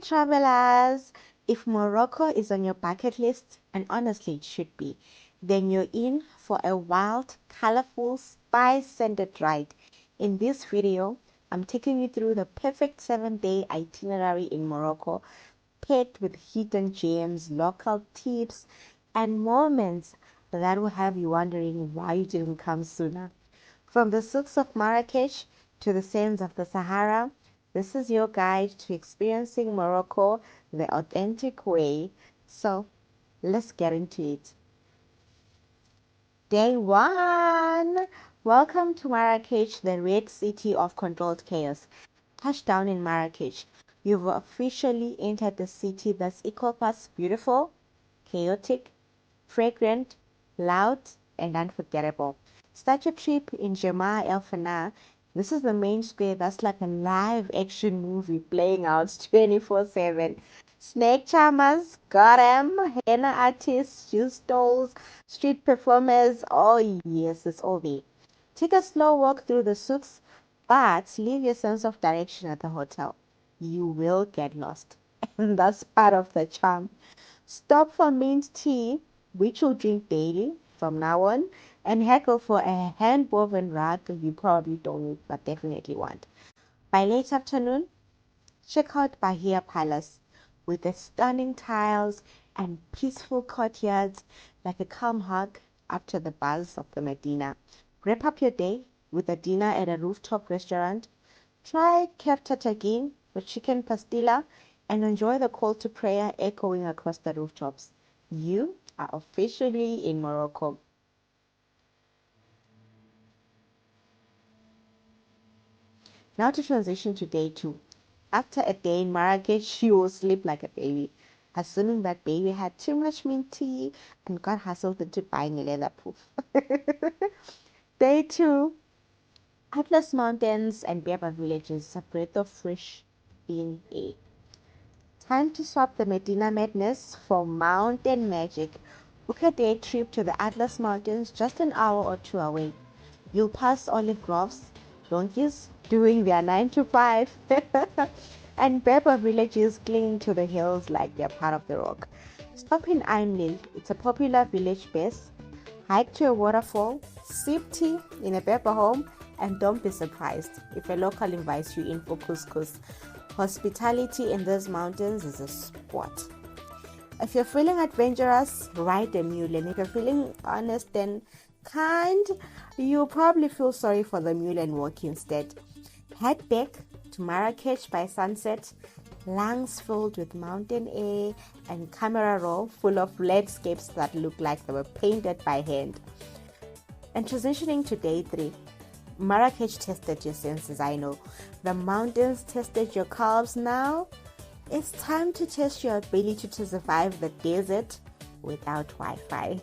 travelers! If Morocco is on your bucket list, and honestly it should be, then you're in for a wild, colorful, spice-scented ride. In this video, I'm taking you through the perfect 7-day itinerary in Morocco, packed with hidden gems, local tips, and moments that will have you wondering why you didn't come sooner. From the souks of Marrakech to the sands of the Sahara, this is your guide to experiencing Morocco the authentic way. So let's get into it. Day 1. Welcome to Marrakech, the red city of controlled chaos. Touchdown in Marrakech. You've officially entered the city that's equal parts beautiful, chaotic, fragrant, loud, and unforgettable. Start your trip in Jemaa El Fna. This is the main square that's like a live action movie playing out 24/7. Snake charmers, got 'em, henna artists, juice stalls, street performers. Oh, yes, it's all there. Take a slow walk through the souks, but leave your sense of direction at the hotel. You will get lost, and that's part of the charm. Stop for mint tea, which you'll drink daily from now on, and haggle for a hand-woven rug you probably don't need but definitely want. By late afternoon, check out Bahia Palace with its stunning tiles and peaceful courtyards like a calm hug after the buzz of the Medina. Wrap up your day with a dinner at a rooftop restaurant. Try kefta with chicken pastilla and enjoy the call to prayer echoing across the rooftops. You are officially in Morocco. Now to transition to day 2. After a day in Marrakech, you will sleep like a baby, assuming that baby had too much mint tea and got hustled into buying a leather proof. Day 2. Atlas Mountains and Berber villages, a breath of fresh bean air. Time to swap the Medina madness for mountain magic. Book a day trip to the Atlas Mountains just an hour or 2 away. You'll pass olive groves, donkeys doing their 9 to 5, and Berber villages clinging to the hills like they're part of the rock. Stop in Ain. It's a popular village base. Hike to a waterfall, sip tea in a Berber home, and don't be surprised if a local invites you in for couscous. Hospitality in these mountains is a sport. If you're feeling adventurous, ride a mule, and if you're feeling honest and kind, you'll probably feel sorry for the mule and walk instead. Head back to Marrakech by sunset, lungs filled with mountain air and camera roll full of landscapes that look like they were painted by hand. And transitioning to day 3. Marrakech tested your senses, I know. The mountains tested your calves. Now it's time to test your ability to survive the desert without Wi-Fi.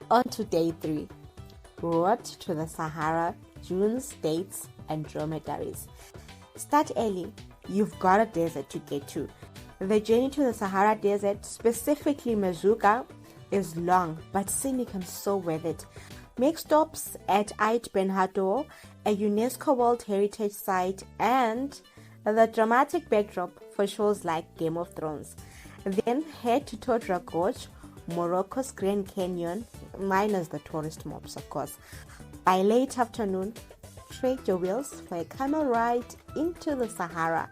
On to day 3. Road to the Sahara, dunes, dates, and dromedaries. Start early. You've got a desert to get to. The journey to the Sahara Desert, specifically Merzouga, is long but scenic and so worth it. Make stops at Ait Ben Haddou, a UNESCO World Heritage Site, and the dramatic backdrop for shows like Game of Thrones. Then head to Todra Gorge, Morocco's Grand Canyon, minus the tourist mobs, of course. By late afternoon, trade your wheels for a camel ride into the Sahara.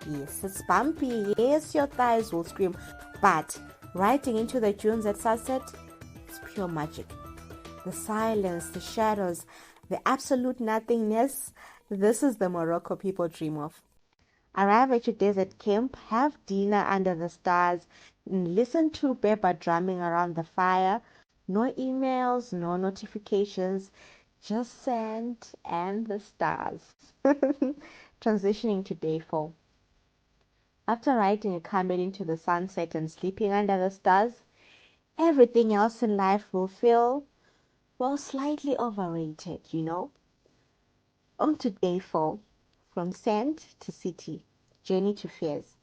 Yes, it's bumpy. Yes, your thighs will scream. But riding into the dunes at sunset, it's pure magic. The silence, the shadows, the absolute nothingness. This is the Morocco people dream of. Arrive at your desert camp, have dinner under the stars, and listen to Berber drumming around the fire. No emails, no notifications, just sand and the stars. Transitioning to day 4. After riding a camel into the sunset and sleeping under the stars, everything else in life will feel, well, slightly overrated, you know. On to day 4. From sand to city, journey to Fez.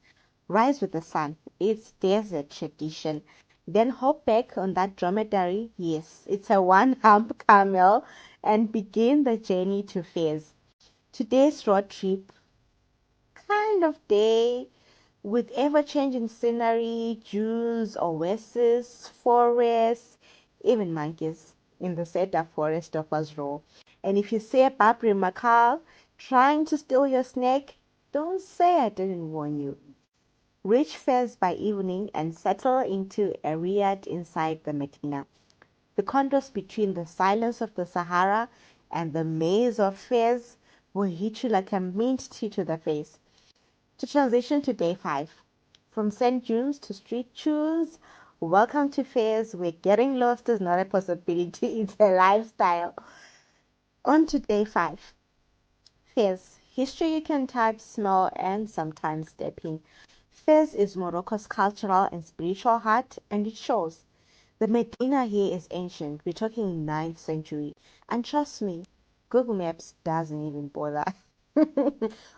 Rise with the sun. It's desert tradition. Then hop back on that dromedary. Yes, it's a one-hump camel, and begin the journey to Fez. Today's road trip, kind of day with ever-changing scenery, dunes, oases, forests, even monkeys in the cedar forest of Azro. And if you see a Babri Makal trying to steal your snake, don't say I didn't warn you. Reach Fez by evening and settle into a riad inside the Medina. The contrast between the silence of the Sahara and the maze of Fez will hit you like a mint tea to the face. To transition to day 5. From sand dunes to street tunes, welcome to Fez, where getting lost is not a possibility, it's a lifestyle. On to day 5. Fez, history you can type, smell, and sometimes step in. Fez is Morocco's cultural and spiritual heart, and it shows. The Medina here is ancient. We're talking 9th century. And trust me, Google Maps doesn't even bother.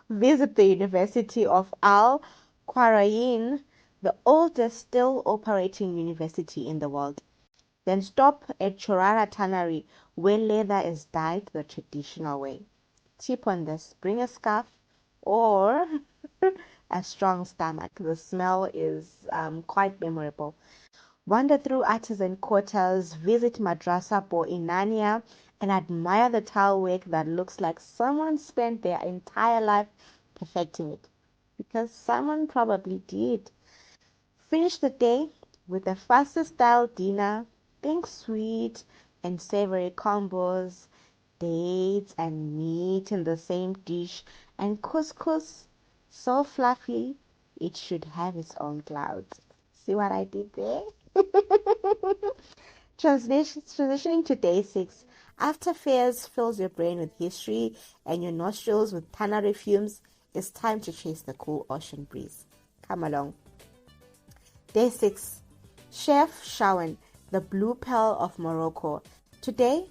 Visit the University of Al Qarayn, the oldest still operating university in the world. Then stop at Chorara Tannery, where leather is dyed the traditional way. Tip on this, bring a scarf or a strong stomach. The smell is quite memorable. Wander through artisan quarters, visit Madrasa Bo Inania, and admire the tile work that looks like someone spent their entire life perfecting it. Because someone probably did. Finish the day with a fast style dinner. Think sweet and savory combos, dates and meat in the same dish, and couscous so fluffy it should have its own clouds. See what I did there? Transitioning to day 6. After Fairs fills your brain with history and your nostrils with tannery fumes, it's time to chase the cool ocean breeze. Come along. Day 6. Chefchaouen, the blue pearl of Morocco. Today,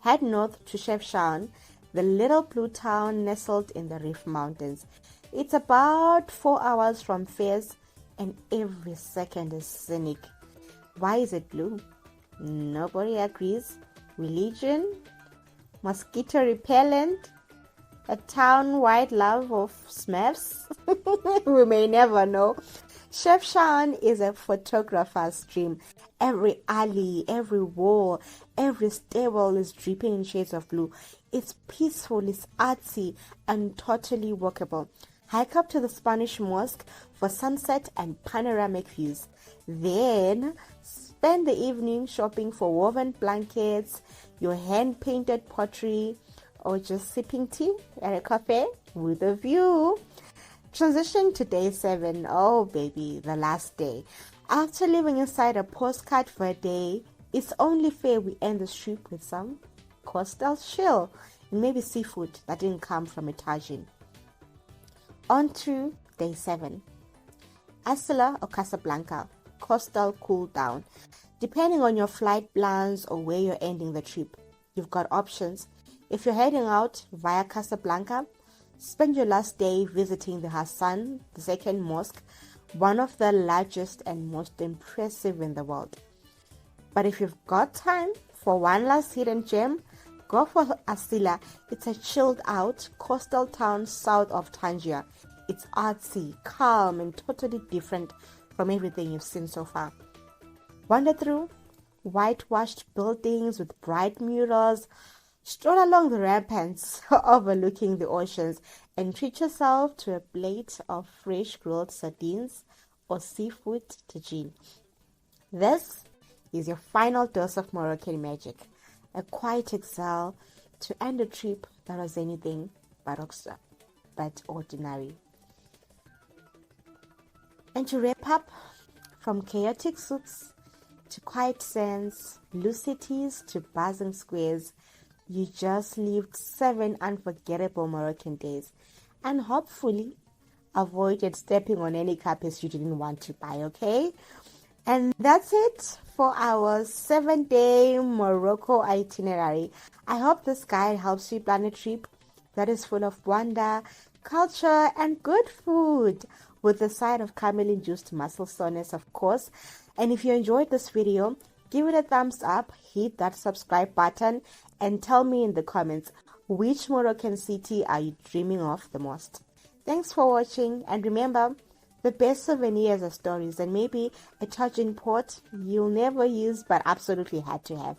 head north to Chefchaouen, the little blue town nestled in the Rif Mountains. It's about 4 hours from Fez, and every second is scenic. Why is it blue? Nobody agrees. Religion? Mosquito repellent? A town-wide love of Smurfs? We may never know. Chefchaouen is a photographer's dream. Every alley, every wall, every stairwell is dripping in shades of blue. It's peaceful, it's artsy, and totally walkable. Hike up to the Spanish mosque for sunset and panoramic views. Then spend the evening shopping for woven blankets, your hand-painted pottery, or just sipping tea at a cafe with a view. Transition to day 7. Oh baby, the last day. After living inside a postcard for a day, it's only fair we end the trip with some coastal chill and maybe seafood that didn't come from a tagine. On to day 7. Asila or Casablanca, coastal cool down. Depending on your flight plans or where you're ending the trip, you've got options. If you're heading out via Casablanca, spend your last day visiting the Hassan II Mosque, one of the largest and most impressive in the world. But if you've got time for one last hidden gem, go for Asila. It's a chilled out coastal town south of Tangier. It's artsy, calm, and totally different from everything you've seen so far. Wander through whitewashed buildings with bright murals, stroll along the ramparts overlooking the oceans, and treat yourself to a plate of fresh grilled sardines or seafood tagine. This is your final dose of Moroccan magic, a quiet exhale to end a trip that was anything but ordinary. And to wrap up, from chaotic souks to quiet sands, blue cities to buzzing squares, you just lived 7 unforgettable Moroccan days and hopefully avoided stepping on any carpets you didn't want to buy, okay? And that's it for our 7-day Morocco itinerary. I hope this guide helps you plan a trip that is full of wonder, culture, and good food, with a side of caramel-induced muscle soreness, of course. And if you enjoyed this video, give it a thumbs up, hit that subscribe button, and tell me in the comments, which Moroccan city are you dreaming of the most? Thanks for watching, and remember, the best souvenirs are stories, and maybe a touching pot you'll never use but absolutely had to have.